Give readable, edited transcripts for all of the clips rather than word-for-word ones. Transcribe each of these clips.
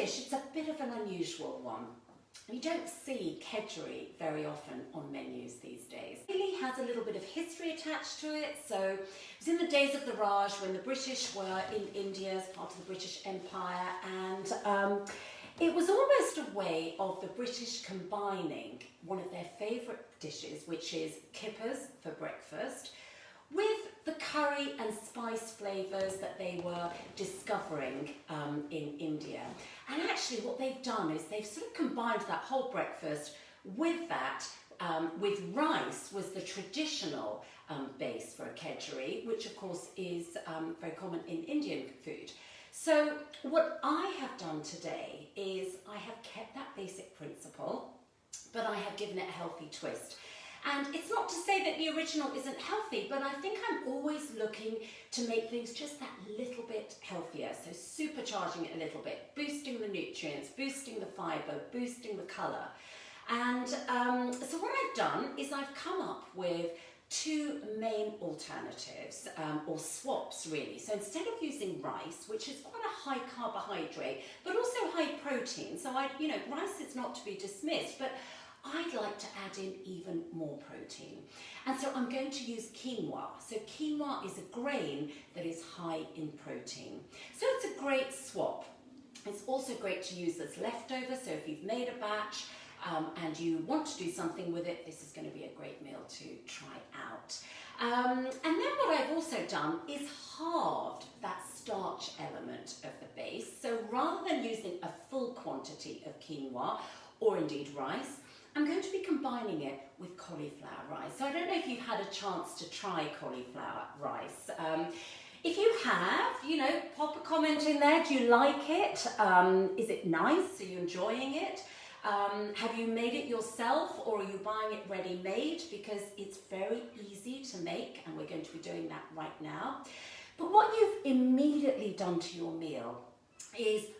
dish, it's a bit of an unusual one. You don't see Kedgeree very often on menus these days. It really has a little bit of history attached to it. So it was in the days of the Raj when the British were in India as part of the British Empire, and it was almost a way of the British combining one of their favourite dishes, which is kippers for breakfast, with the curry and spice flavours that they were discovering in India. And actually what they've done is they've sort of combined that whole breakfast with that, with rice was the traditional base for a Kedgeree, which of course is very common in Indian food. So what I have done today is I have kept that basic principle, but I have given it a healthy twist. And it's not to say that the original isn't healthy, but I think I'm always looking to make things just that little bit healthier. So supercharging it a little bit, boosting the nutrients, boosting the fibre, boosting the colour. And so what I've done is I've come up with two main alternatives, or swaps really. So instead of using rice, which is quite a high carbohydrate, but also high protein, so rice is not to be dismissed, but I'd like to add in even more protein. And so I'm going to use quinoa. So quinoa is a grain that is high in protein. So it's a great swap. It's also great to use as leftover. So if you've made a batch and you want to do something with it, this is going to be a great meal to try out. And then what I've also done is halved that starch element of the base. So rather than using a full quantity of quinoa, or indeed rice, I'm going to be combining it with cauliflower rice. So I don't know if you've had a chance to try cauliflower rice. If you have, pop a comment in there. Do you like it? Is it nice? Are you enjoying it? Have you made it yourself, or are you buying it ready-made? Because it's very easy to make, and we're going to be doing that right now. But what you've immediately done to your meal is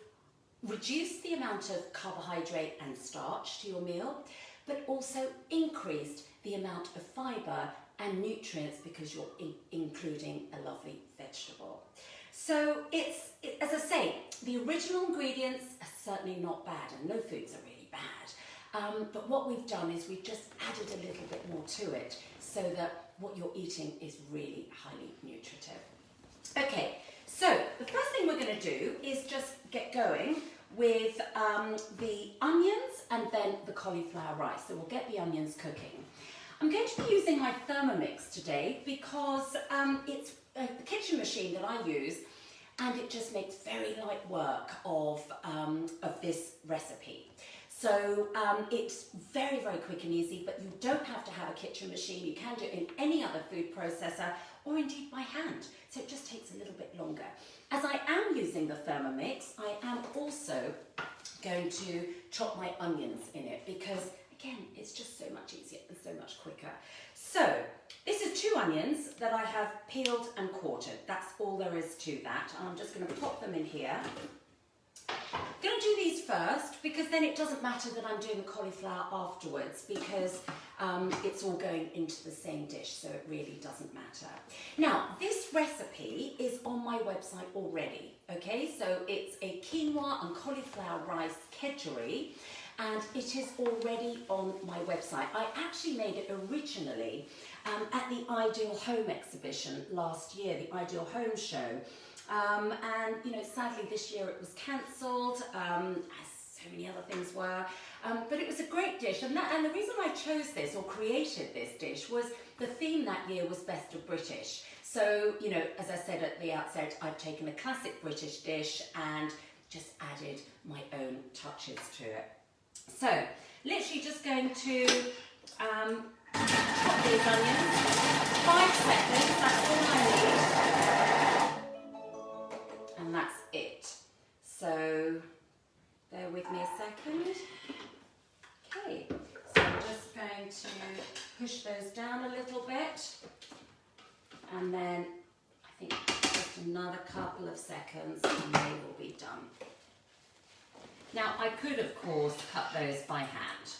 reduce the amount of carbohydrate and starch to your meal, but also increased the amount of fibre and nutrients because you're including a lovely vegetable. So as I say, the original ingredients are certainly not bad, and no foods are really bad. But what we've done is we've just added a little bit more to it so that what you're eating is really highly nutritive. Okay. So the first thing we're going to do is just get going with the onions and then the cauliflower rice. So we'll get the onions cooking. I'm going to be using my Thermomix today because it's the kitchen machine that I use, and it just makes very light work of this recipe. So it's very, very quick and easy, but you don't have to have a kitchen machine. You can do it in any other food processor, or indeed by hand. So it just takes a little bit longer. As I am using the Thermomix, I am also going to chop my onions in it because, again, it's just so much easier and so much quicker. So this is 2 onions that I have peeled and quartered. That's all there is to that. I'm just going to pop them in here. I'm going to do these first because then it doesn't matter that I'm doing the cauliflower afterwards, because it's all going into the same dish, so it really doesn't matter. Now, this recipe is on my website already, okay? So it's a quinoa and cauliflower rice Kedgeree, and it is already on my website. I actually made it originally at the Ideal Home exhibition last year, the Ideal Home show. And sadly this year it was cancelled, as so many other things were, but it was a great dish, and the reason I chose this or created this dish was the theme that year was Best of British. So, as I said at the outset, I've taken a classic British dish and just added my own touches to it. So, literally just going to chop these onions, 5 seconds, that's all I need. And that's it. So bear with me a second. Okay, so I'm just going to push those down a little bit, and then I think just another couple of seconds and they will be done. Now I could of course cut those by hand.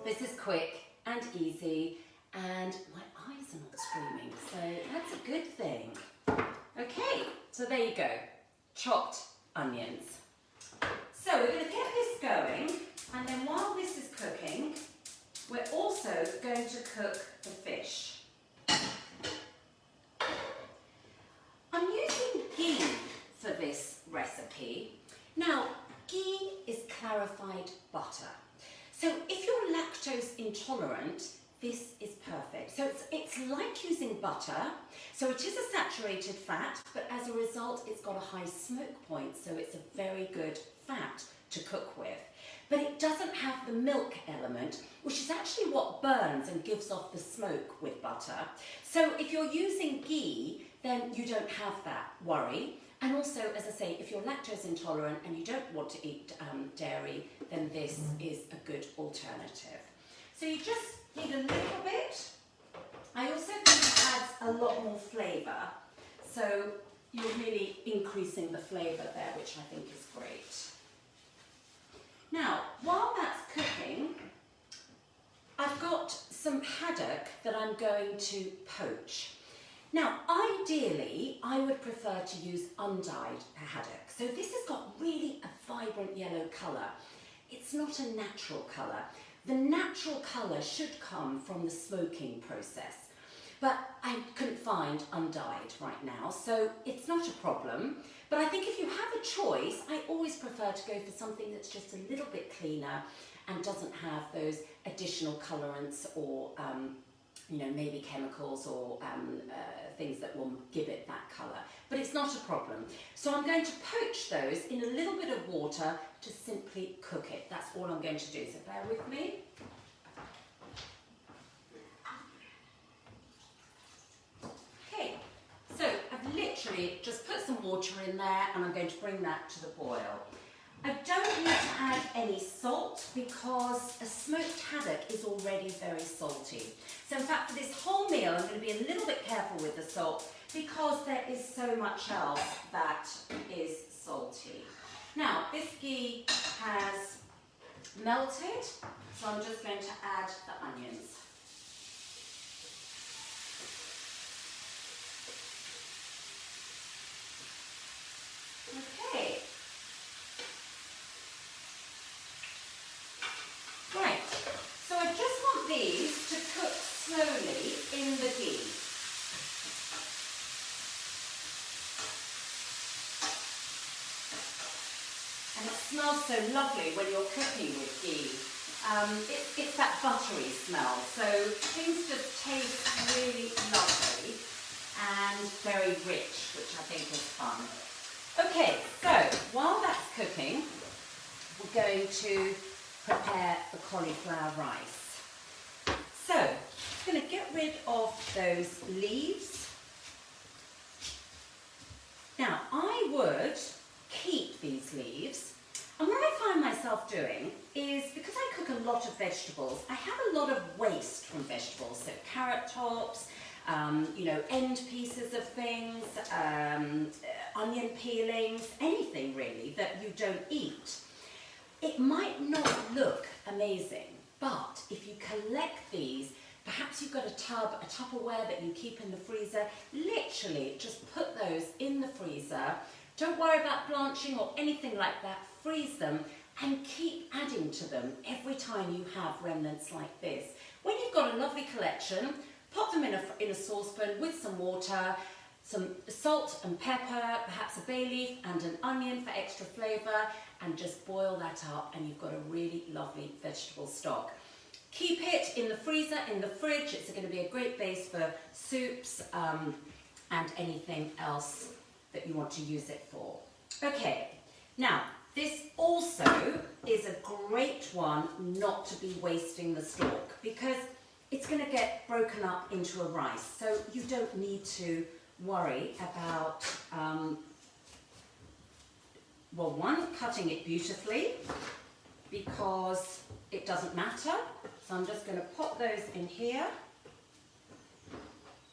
This is quick and easy, and my eyes are not screaming, so that's a good thing. Okay, so there you go. chopped onions. So we're going to get this going, and then while this is cooking, we're also going to cook the fish. I'm using ghee for this recipe. Now, ghee is clarified butter. So if you're lactose intolerant, this is perfect. So it's like using butter. So it is a saturated fat, but as a result, it's got a high smoke point. So it's a very good fat to cook with. But it doesn't have the milk element, which is actually what burns and gives off the smoke with butter. So if you're using ghee, then you don't have that worry. And also, as I say, if you're lactose intolerant and you don't want to eat dairy, then this is a good alternative. So you just need a little bit. I also think it adds a lot more flavour. So you're really increasing the flavour there, which I think is great. Now, while that's cooking, I've got some haddock that I'm going to poach. Now, ideally, I would prefer to use undyed haddock. So this has got really a vibrant yellow colour. It's not a natural colour. The natural colour should come from the smoking process. But I couldn't find undyed right now, so it's not a problem. But I think if you have a choice, I always prefer to go for something that's just a little bit cleaner and doesn't have those additional colorants or you know, maybe chemicals or things that will give it that colour. But it's not a problem. So I'm going to poach those in a little bit of water to simply cook it. That's all I'm going to do, so bear with me. Okay, so I've literally just put some water in there and I'm going to bring that to the boil. I don't need to add any salt because a smoked haddock is already very salty. So in fact, for this whole meal, I'm going to be a little bit careful with the salt because there is so much else that is salty. Now, this ghee has melted, so I'm just going to add the onions. Okay. Right, so I just want these to cook slowly in the ghee. And it smells so lovely when you're cooking with ghee. It's that buttery smell, so things just taste really lovely and very rich, which I think is fun. Okay, so while that's cooking, we're going to prepare the cauliflower rice. So, I'm going to get rid of those leaves. Now, I would keep these leaves, and what I find myself doing is, because I cook a lot of vegetables, I have a lot of waste from vegetables, so carrot tops, you know, end pieces of things, onion peelings, anything really that you don't eat. It might not look amazing, but if you collect these, perhaps you've got a tub, a Tupperware that you keep in the freezer, literally just put those in the freezer. Don't worry about blanching or anything like that. Freeze them and keep adding to them every time you have remnants like this. When you've got a lovely collection, pop them in a saucepan with some water, some salt and pepper, perhaps a bay leaf and an onion for extra flavour, and just boil that up and you've got a really lovely vegetable stock. Keep it in the freezer, in the fridge. It's going to be a great base for soups and anything else that you want to use it for. Okay, now this also is a great one not to be wasting the stalk because it's going to get broken up into a rice, so you don't need to worry about, well, one, cutting it beautifully because it doesn't matter. So I'm just going to pop those in here,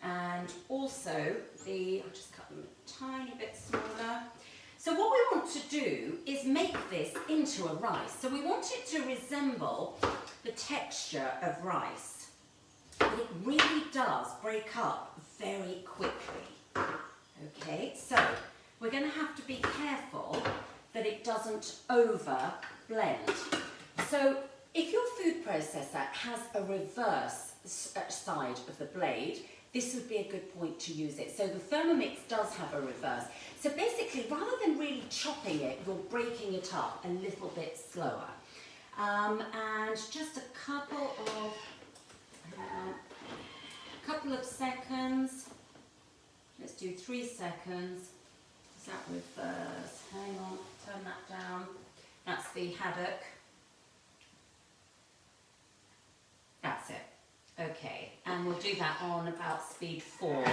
and also I'll just cut them a tiny bit smaller. So what we want to do is make this into a rice. So we want it to resemble the texture of rice. But it really does break up very quickly. Okay, so we're going to have to be careful it doesn't over blend. So if your food processor has a reverse side of the blade, this would be a good point to use it. So the Thermomix does have a reverse. So basically, rather than really chopping it, you're breaking it up a little bit slower. And just a couple of seconds. Let's do 3 seconds. Is that reverse? Hang on, turn that down. That's the haddock. That's it. Okay, and we'll do that on about speed 4. Okay,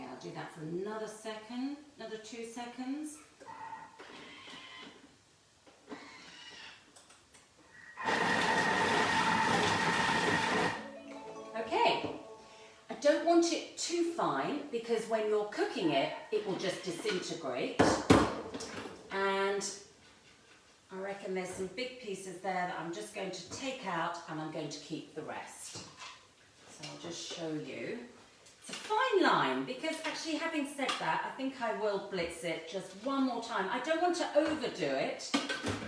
I'll do that for another second, another 2 seconds. Okay, I don't want it too fine because when you're cooking it, it will just disintegrate. And I reckon there's some big pieces there that I'm just going to take out and I'm going to keep the rest. So I'll just show you. It's a fine line because actually having said that, I think I will blitz it just one more time. I don't want to overdo it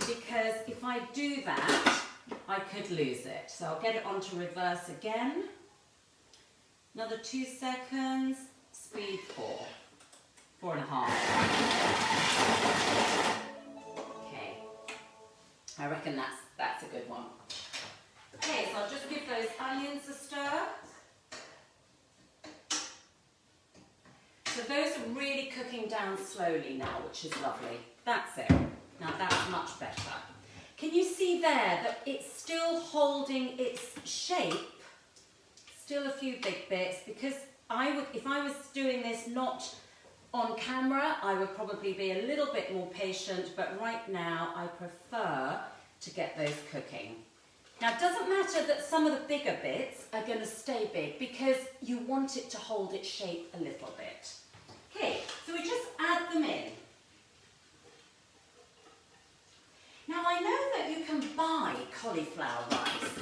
because if I do that, I could lose it. So I'll get it onto reverse again. Another 2 seconds, speed 4, 4.5. I reckon that's a good one. Okay, so I'll just give those onions a stir. So those are really cooking down slowly now, which is lovely. That's it. Now that's much better. Can you see there that it's still holding its shape? Still a few big bits, because if I was doing this not on camera, I would probably be a little bit more patient, but right now I prefer to get those cooking. Now it doesn't matter that some of the bigger bits are going to stay big because you want it to hold its shape a little bit. Okay, so we just add them in. Now I know that you can buy cauliflower rice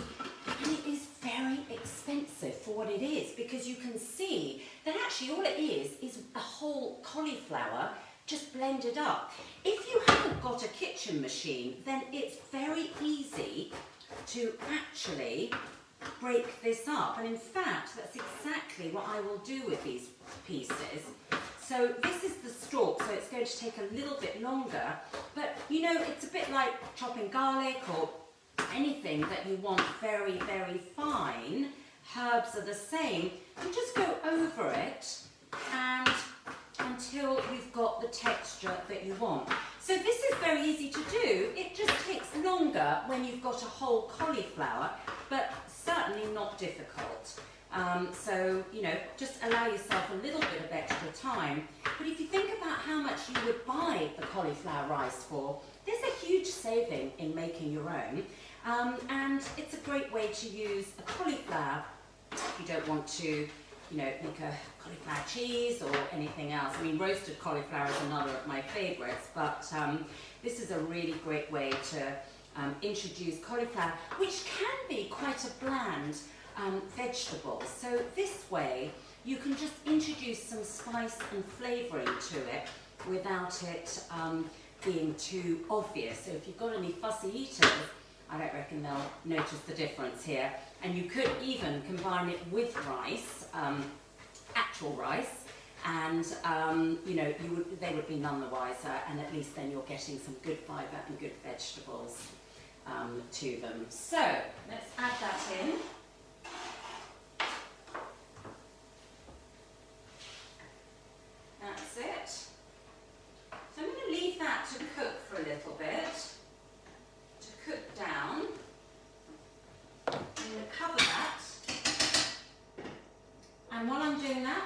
and it is very expensive for what it is because you can see that actually all it is a whole cauliflower just blended up. If you haven't got a kitchen machine, then it's very easy to actually break this up. And in fact, that's exactly what I will do with these pieces. So this is the stalk, so it's going to take a little bit longer. But you know, it's a bit like chopping garlic or anything that you want very, very fine. Herbs are the same. You just go over it and until you've got the texture that you want. So this is very easy to do. It just takes longer when you've got a whole cauliflower, but certainly not difficult. So, you know, just allow yourself a little bit of extra time. But if you think about how much you would buy the cauliflower rice for, there's a huge saving in making your own. And it's a great way to use a cauliflower if you don't want to, you know, make a cauliflower cheese or anything else. I mean, roasted cauliflower is another of my favourites, but this is a really great way to introduce cauliflower, which can be quite a bland vegetable. So this way, you can just introduce some spice and flavouring to it without it being too obvious. So if you've got any fussy eaters, I don't reckon they'll notice the difference here. And you could even combine it with rice, actual rice, and you know, they would be none the wiser, and at least then you're getting some good fibre and good vegetables to them. So let's add that in. That's it. So I'm going to leave that to cook for a little bit, to cook down. I'm going to cover that. And while I'm doing that,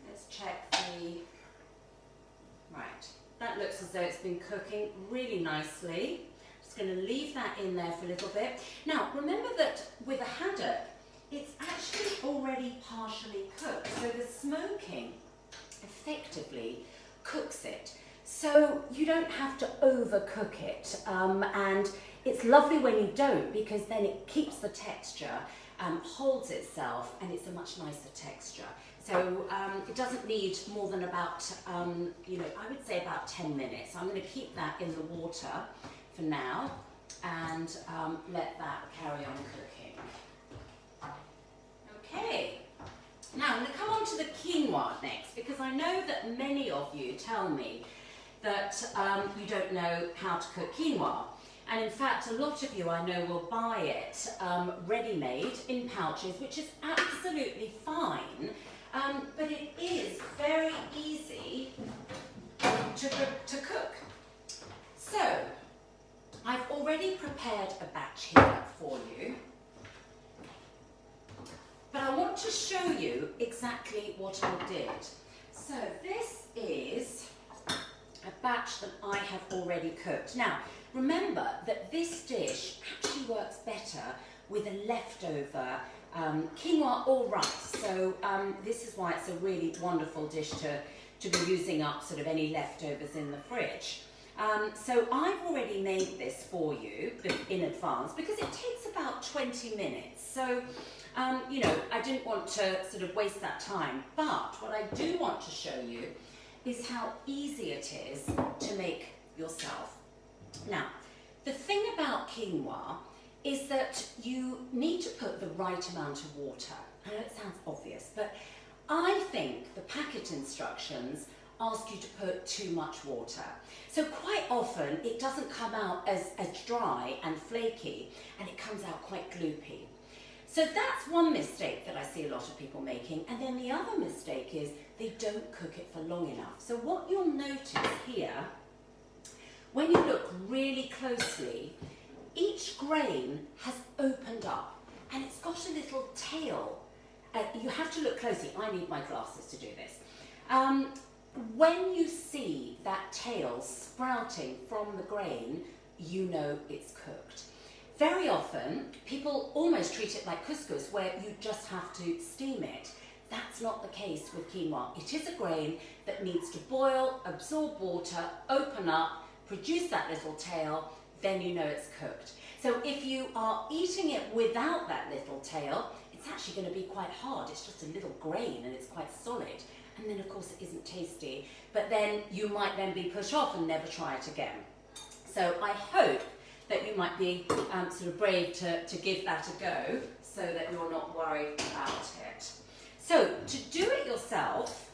let's check the... Right, that looks as though it's been cooking really nicely. Just going to leave that in there for a little bit. Now, remember that with a haddock, it's actually already partially cooked. So the smoking effectively cooks it. So you don't have to overcook it. And it's lovely when you don't, because then it keeps the texture, holds itself, and it's a much nicer texture. So it doesn't need more than about, you know, I would say about 10 minutes. I'm going to keep that in the water for now and let that carry on cooking. Okay, now I'm going to come on to the quinoa next, because I know that many of you tell me that you don't know how to cook quinoa. And in fact, a lot of you I know will buy it ready-made in pouches, which is absolutely fine. But it is very easy to cook. So, I've already prepared a batch here for you. But I want to show you exactly what I did. So, this is a batch that I have already cooked. Now, remember that this dish actually works better with a leftover quinoa or rice. So this is why it's a really wonderful dish to be using up sort of any leftovers in the fridge. So I've already made this for you in advance because it takes about 20 minutes. So, you know, I didn't want to sort of waste that time. But what I do want to show you is how easy it is to make yourself. Now, the thing about quinoa is that you need to put the right amount of water. I know it sounds obvious, but I think the packet instructions ask you to put too much water. So quite often it doesn't come out as dry and flaky, and it comes out quite gloopy. So that's one mistake that I see a lot of people making. And then the other mistake is they don't cook it for long enough. So what you'll notice here, when you look really closely, each grain has opened up and it's got a little tail. You have to look closely. I need my glasses to do this. When you see that tail sprouting from the grain, you know it's cooked. Very often, people almost treat it like couscous, where you just have to steam it. That's not the case with quinoa. It is a grain that needs to boil, absorb water, open up, produce that little tail, then you know it's cooked. So if you are eating it without that little tail, it's actually going to be quite hard. It's just a little grain and it's quite solid. And then of course it isn't tasty, but then you might then be put off and never try it again. So I hope that you might be sort of brave to give that a go so that you're not worried about it. So to do it yourself,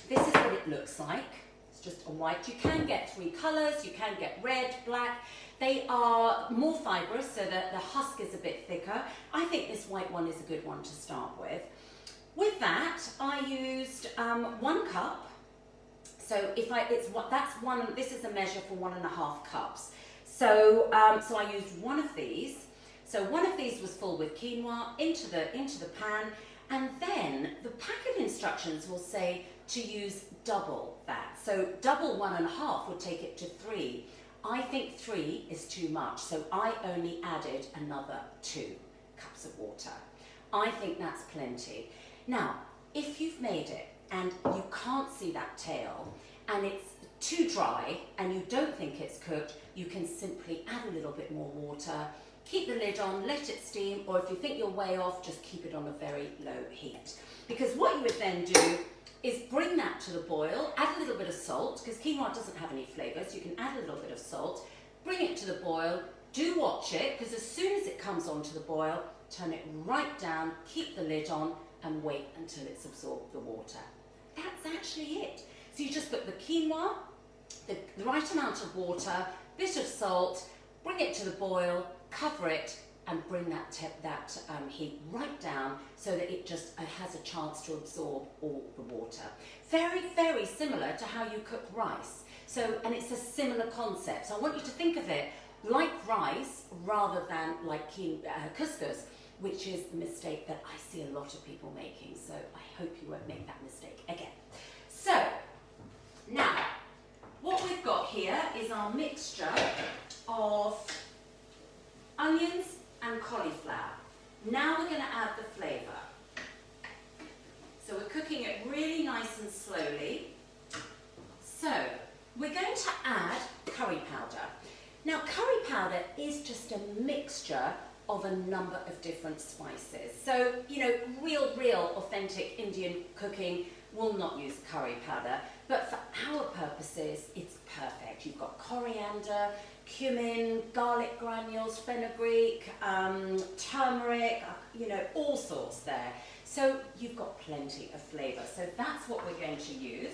this is what it looks like. It's just a white. You can get 3 colours. You can get red, black. They are more fibrous, so that the husk is a bit thicker. I think this white one is a good one to start with. With that, I used 1 cup. So this is a measure for 1.5 cups. So so I used 1 of these. So 1 of these was full with quinoa into the pan, and then the packet instructions will say to use double that. So double 1.5 would take it to 3. I think 3 is too much, so I only added another 2 cups of water. I think that's plenty. Now, if you've made it and you can't see that tail and it's too dry and you don't think it's cooked, you can simply add a little bit more water, keep the lid on, let it steam, or if you think you're way off, just keep it on a very low heat. Because what you would then do is bring that to the boil, add a little bit of salt, because quinoa doesn't have any flavour, so you can add a little bit of salt, bring it to the boil, do watch it, because as soon as it comes onto the boil, turn it right down, keep the lid on, and wait until it's absorbed the water. That's actually it. So you just put the quinoa, the right amount of water, bit of salt, bring it to the boil, cover it, and bring that heat right down so that it just has a chance to absorb all the water. Very, very similar to how you cook rice. So, and it's a similar concept. So I want you to think of it like rice rather than like couscous, which is the mistake that I see a lot of people making. So I hope you won't make that mistake again. So, now, what we've got here is our mixture of onions and cauliflower. Now we're going to add the flavour. So we're cooking it really nice and slowly. So we're going to add curry powder. Now curry powder is just a mixture of a number of different spices. So, you know, real authentic Indian cooking will not use curry powder, but for our purposes, it's perfect. You've got coriander, cumin, garlic granules, fenugreek, turmeric, you know, all sorts there. So you've got plenty of flavour. So that's what we're going to use.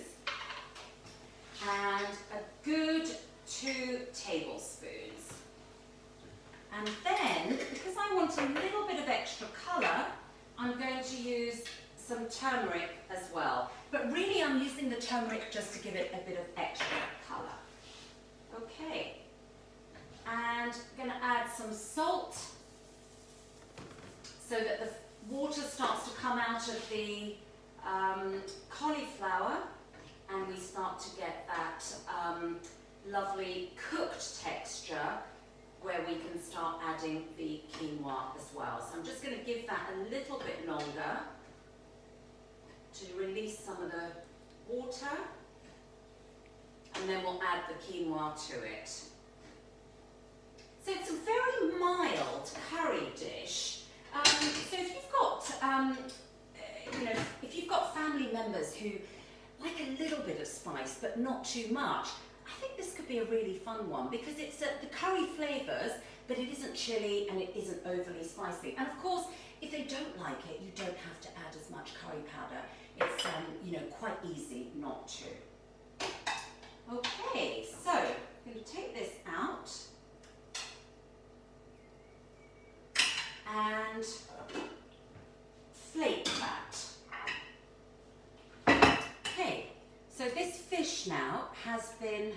And a good 2 tablespoons. And then, because I want a little bit of extra colour, I'm going to use some turmeric as well. But really I'm using the turmeric just to give it a bit of extra colour. Okay. And I'm going to add some salt so that the water starts to come out of the cauliflower and we start to get that lovely cooked texture where we can start adding the quinoa as well. So I'm just going to give that a little bit longer to release some of the water, and then we'll add the quinoa to it. So it's a very mild curry dish. So if you've got, you know, if you've got family members who like a little bit of spice but not too much, I think this could be a really fun one because it's the curry flavours, but it isn't chilli and it isn't overly spicy. And of course, if they don't like it, you don't have to add as much curry powder. It's you know, quite easy not to. Okay, so I'm going to take this out and flake that. Okay, so this fish now has been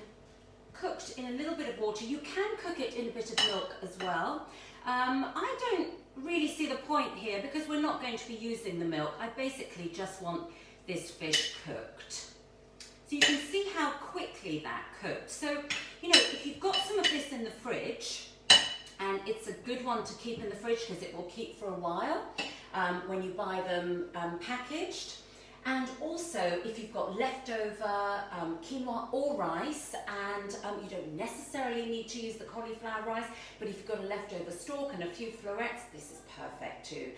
cooked in a little bit of water. You can cook it in a bit of milk as well. I don't really see the point here because we're not going to be using the milk. I basically just want this fish cooked. So you can see how quickly that cooked. So, you know, if you've got some of this in the fridge, and it's a good one to keep in the fridge because it will keep for a while when you buy them packaged. And also, if you've got leftover quinoa or rice, and you don't necessarily need to use the cauliflower rice, but if you've got a leftover stalk and a few florets, this is perfect to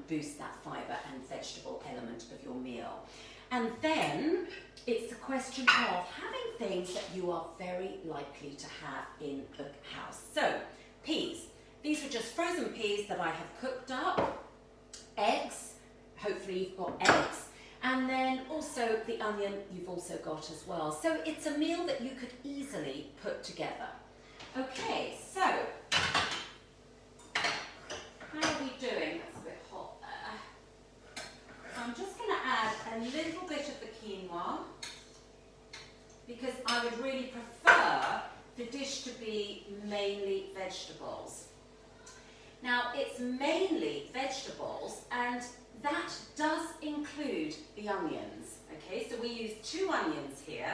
boost that fibre and vegetable element of your meal. And then it's a question of having things that you are very likely to have in the house. So, peas. These are just frozen peas that I have cooked up. Eggs. Hopefully you've got eggs. And then also the onion you've also got as well. So it's a meal that you could easily put together. Okay, so how are we doing? That's a bit hot there. So I'm just going to add a little bit of the quinoa because I would really prefer the dish to be mainly vegetables. Now it's mainly vegetables and that does include the onions, okay? So we use 2 onions here,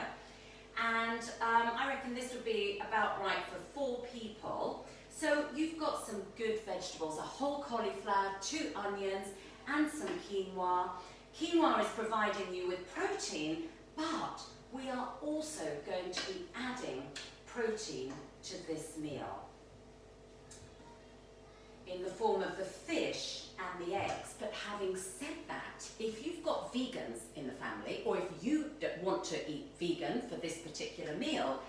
and I reckon this would be about right for 4 people. So you've got some good vegetables, a whole cauliflower, 2 onions, and some quinoa. Quinoa is providing you with protein, but we are also going to be adding protein to this meal in the form of the fish and the eggs. But having said that, if you've got vegans in the family, or if you want to eat vegan for this particular meal,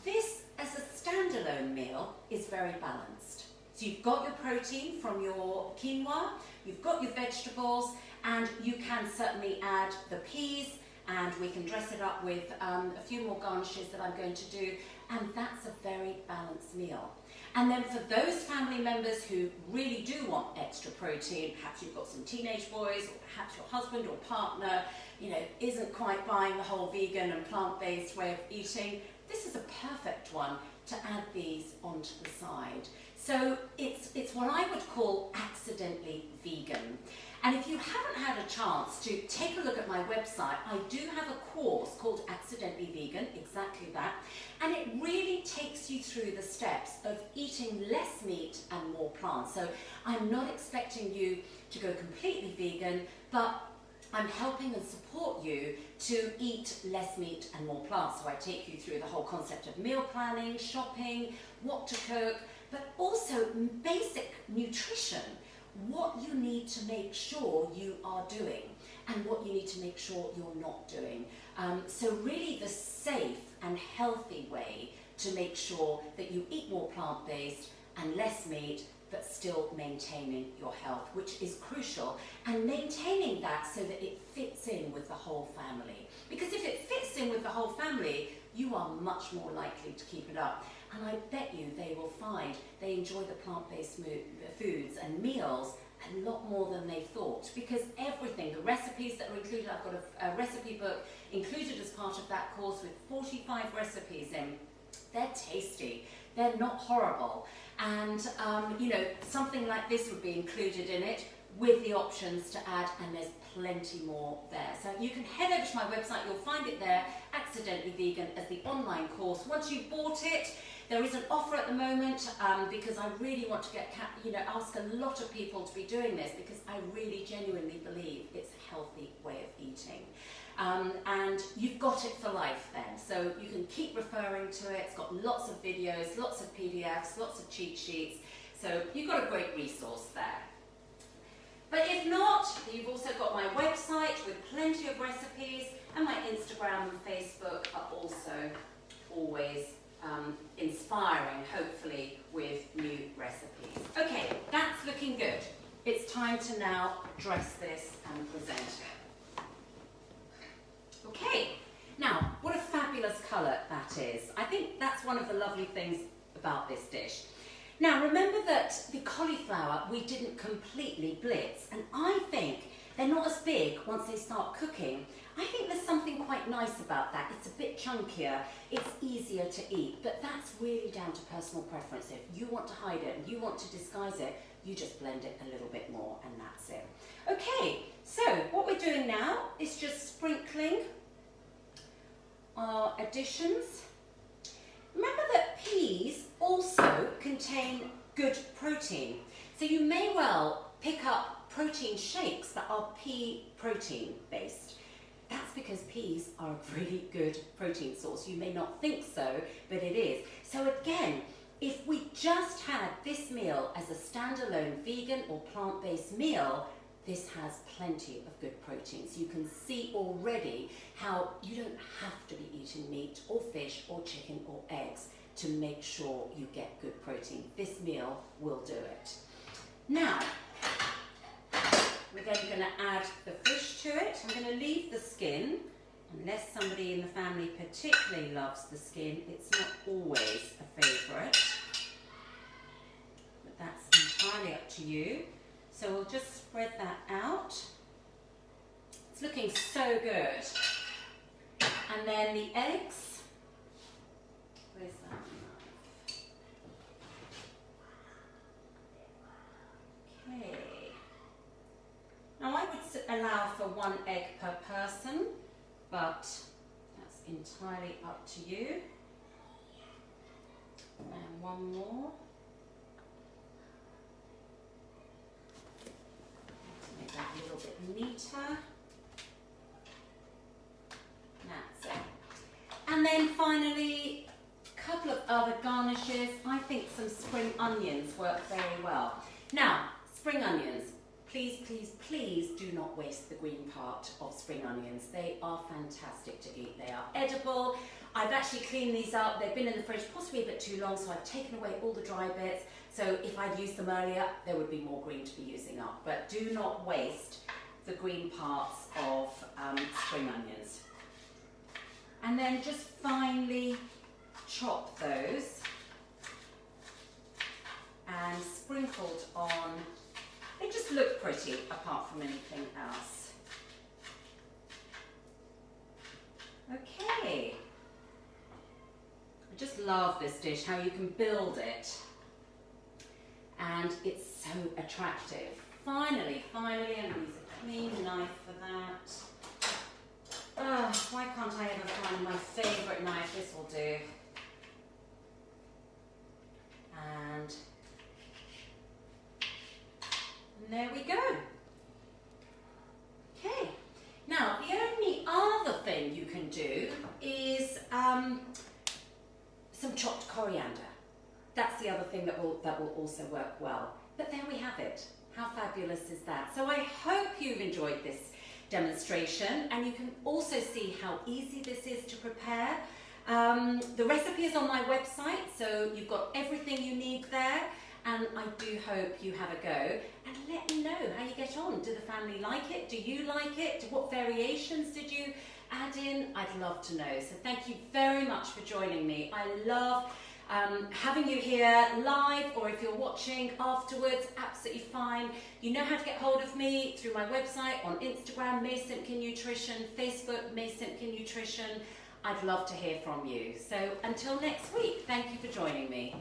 this as a standalone meal is very balanced. So you've got your protein from your quinoa, you've got your vegetables, and you can certainly add the peas, and we can dress it up with a few more garnishes that I'm going to do, and that's a very balanced meal. And then for those family members who really do want extra protein, perhaps you've got some teenage boys, or perhaps your husband or partner, you know, isn't quite buying the whole vegan and plant-based way of eating, this is a perfect one to add these onto the side. So it's what I would call accidentally vegan. And if you haven't had a chance to take a look at my website, I do have a course called Accidentally Vegan, exactly that, and it really takes you through the steps of eating less meat and more plants. So I'm not expecting you to go completely vegan, but I'm helping and support you to eat less meat and more plants. So I take you through the whole concept of meal planning, shopping, what to cook, but also basic nutrition, what you need to make sure you are doing and what you need to make sure you're not doing. So really the safe and healthy way to make sure that you eat more plant-based and less meat, but still maintaining your health, which is crucial, and maintaining that so that it fits in with the whole family. Because if it fits in with the whole family, you are much more likely to keep it up. And I bet you they will find they enjoy the plant-based foods and meals a lot more than they thought, because everything, the recipes that are included, I've got a recipe book included as part of that course with 45 recipes in. They're tasty, they're not horrible, and you know, something like this would be included in it with the options to add, and there's plenty more there. So you can head over to my website, you'll find it there, Accidentally Vegan, as the online course. Once you've bought it, there is an offer at the moment because I really want to ask a lot of people to be doing this, because I really genuinely believe it's a healthy way of eating. And you've got it for life then, so you can keep referring to it. It's got lots of videos, lots of PDFs, lots of cheat sheets, so you've got a great resource there. But if not, you've also got my website with plenty of recipes, and my Instagram and Facebook are also always inspiring, hopefully, with new recipes. Okay, that's looking good. It's time to now dress this and present it. Okay, now, what a fabulous colour that is. I think that's one of the lovely things about this dish. Now, remember that the cauliflower we didn't completely blitz, and I think they're not as big once they start cooking. I think there's something quite nice about that. It's a bit chunkier, it's easier to eat, but that's really down to personal preference. If you want to hide it and you want to disguise it, you just blend it a little bit more and that's it. Okay, so what we're doing now is just sprinkling our additions. Remember that peas also contain good protein, so you may well pick up protein shakes that are pea protein based. That's because peas are a really good protein source. You may not think so, but it is. So again, if we just had this meal as a standalone vegan or plant-based meal, this has plenty of good proteins. You can see already how you don't have to be eating meat or fish or chicken or eggs to make sure you get good protein. This meal will do it. Now, we're then going to add the fish to it. I'm going to leave the skin, unless somebody in the family particularly loves the skin. It's not always a favourite, but that's entirely up to you. So we'll just spread that out. It's looking so good. And then the eggs. Where's that knife? Okay. Now I would allow for 1 egg per person, but that's entirely up to you. And 1 more. Make that a little bit neater. That's it. And then finally, a couple of other garnishes. I think some spring onions work very well. Now, spring onions. Please, please, please do not waste the green part of spring onions. They are fantastic to eat. They are edible. I've actually cleaned these up. They've been in the fridge possibly a bit too long, so I've taken away all the dry bits. So if I'd used them earlier, there would be more green to be using up. But do not waste the green parts of spring onions. And then just finely chop those and sprinkled on. They just look pretty apart from anything else. Okay. I just love this dish, how you can build it. And it's so attractive. Finally, I'm going to use a clean knife for that. Why can't I ever find my favourite knife? This will do. And there we go. Okay, now the only other thing you can do is some chopped coriander. that's the other thing that will also work well. But there we have it. How fabulous is that? So I hope you've enjoyed this demonstration, and you can also see how easy this is to prepare. The recipe is on my website, so you've got everything you need there, and I do hope you have a go, and let me know how you get on. Do the family like it? Do you like it? What variations did you add in? I'd love to know. So thank you very much for joining me. I love having you here live, or if you're watching afterwards, absolutely fine. You know how to get hold of me through my website, on Instagram, May Simpkin Nutrition, Facebook, May Simpkin Nutrition. I'd love to hear from you. So until next week, thank you for joining me.